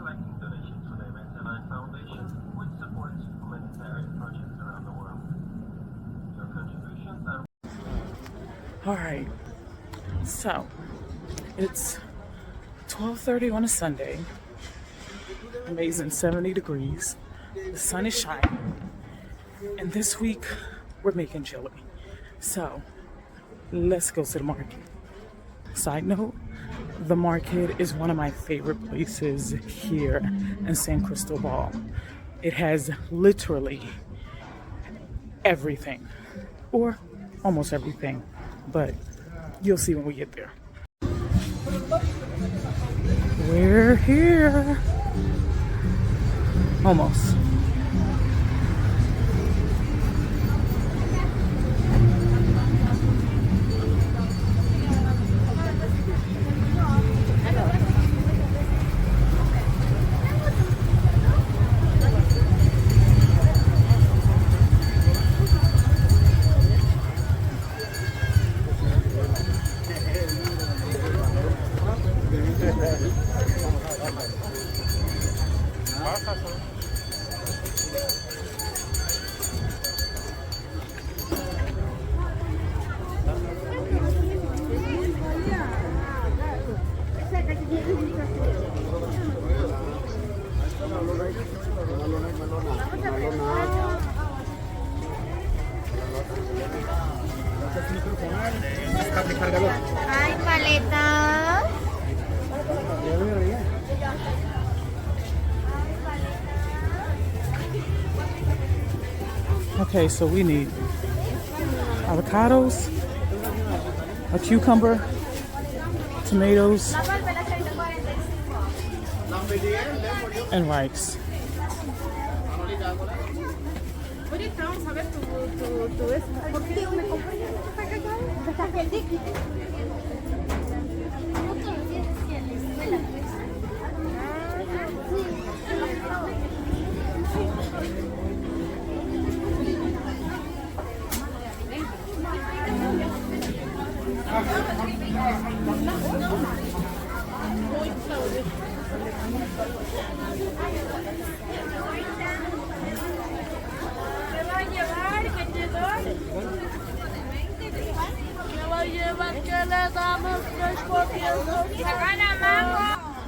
collecting donations for the Immersing Foundation, which supports humanitarian projects around the world. Your contributions are... All right, so it's 12:30 on a Sunday. Amazing 70 degrees. The sun is shining. And this week we're making chili. So let's go to the market. Side note, the market is one of my favorite places here in San Cristóbal. It has literally everything, or almost everything, but you'll see when we get there. We're here. Almost. Ay, paleta. Okay, so we need avocados, a cucumber, tomatoes, and rice. Vamos a ver tu esta. ¿Por qué me compré esta callada? ¿Estás feliz? No te olvides que en la escuela, pues.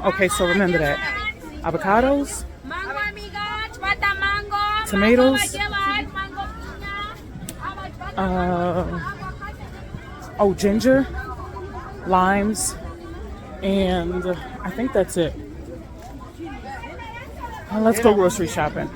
Okay, so remember that. Avocados, tomatoes, ginger, limes, and I think that's it. Now let's go grocery shopping.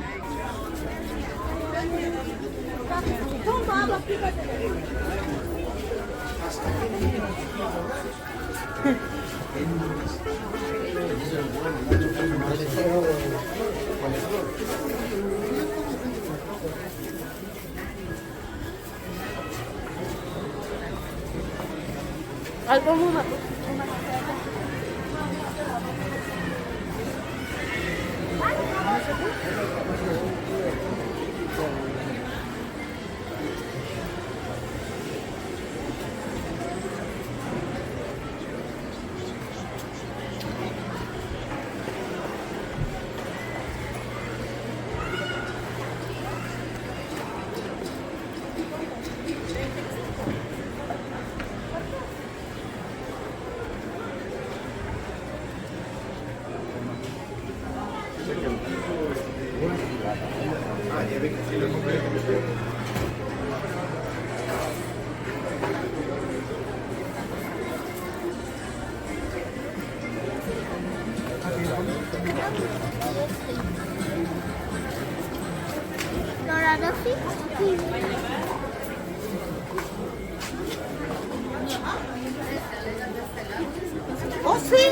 Oh, sí.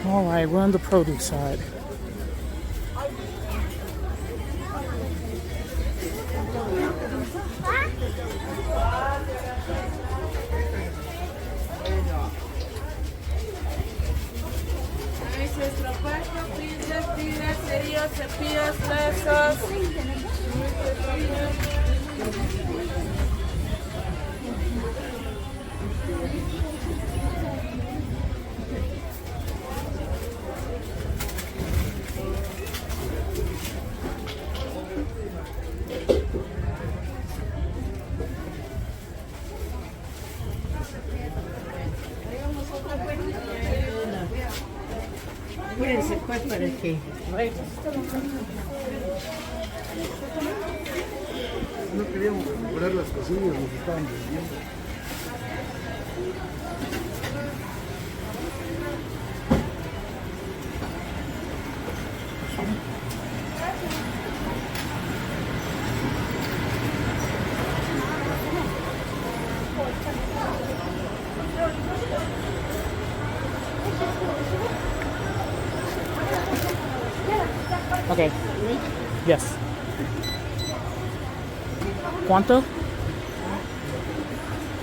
All right, we're on the produce side. cepillas, mesas. Fíjense pues para que No queríamos recuperar las cosillas, nos estaban vendiendo. Okay. Yes. ¿Cuánto?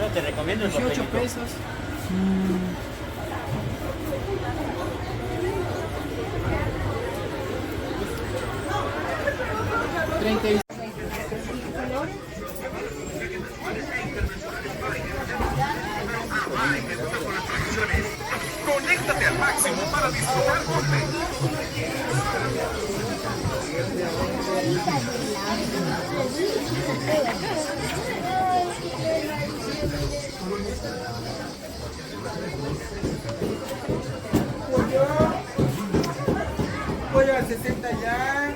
yo te recomiendo el 18 pesos. Conéctate al máximo para disfrutar Pollo a 60 ya.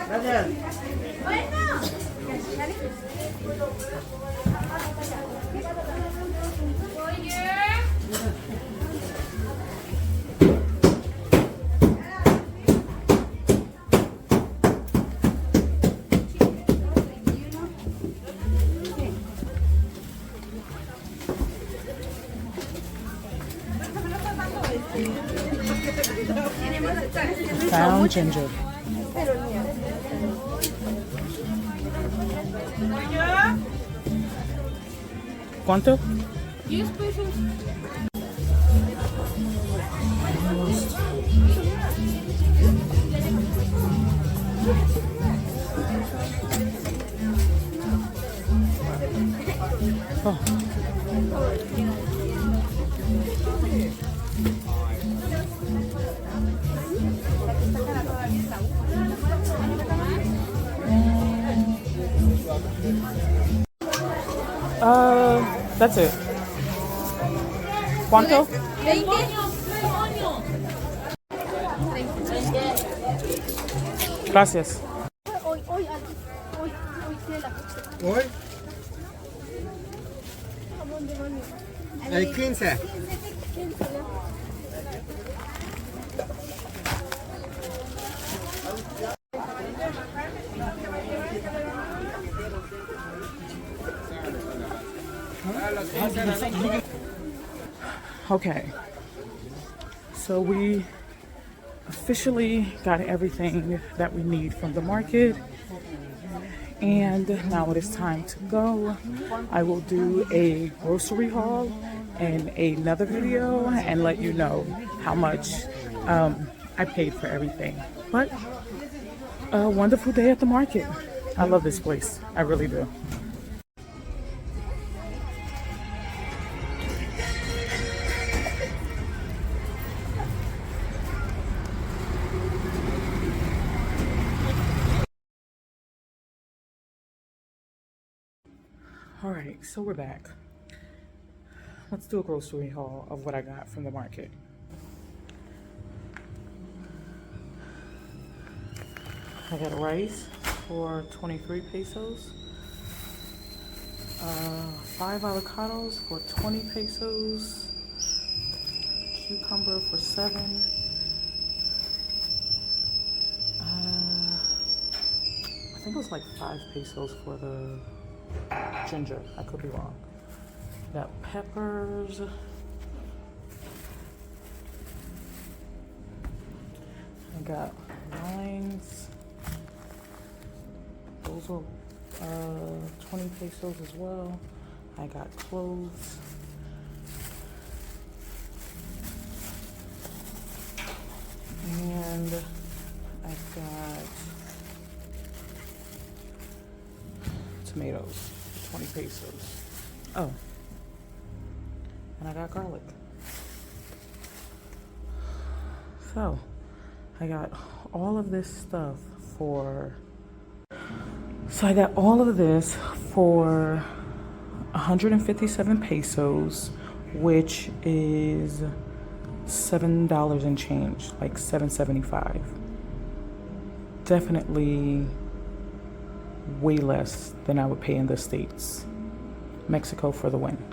Gracias. Found ginger. ¿Cuánto? 10 pesos. Oh. That's it. ¿Cuánto? 20. Gracias. Hoy hay 15. Okay, so we officially got everything that we need from the market, and now it is time to go. I will do a grocery haul in another video and let you know how much I paid for everything. But a wonderful day at the market. I love this place. I really do. All right, so we're back. Let's do a grocery haul of what I got from the market. I got rice for 23 pesos. 5 avocados for 20 pesos. Cucumber for 7. I think it was like 5 pesos for the ginger. I could be wrong. Got peppers. I got limes. Those were 20 pesos as well. I got cloves. And I've got tomatoes, 20 pesos. Oh, and I got garlic. So I got all of this stuff for, I got all of this for 157 pesos, which is $7 and change, like $7.75. Definitely way less than I would pay in the States. Mexico for the win.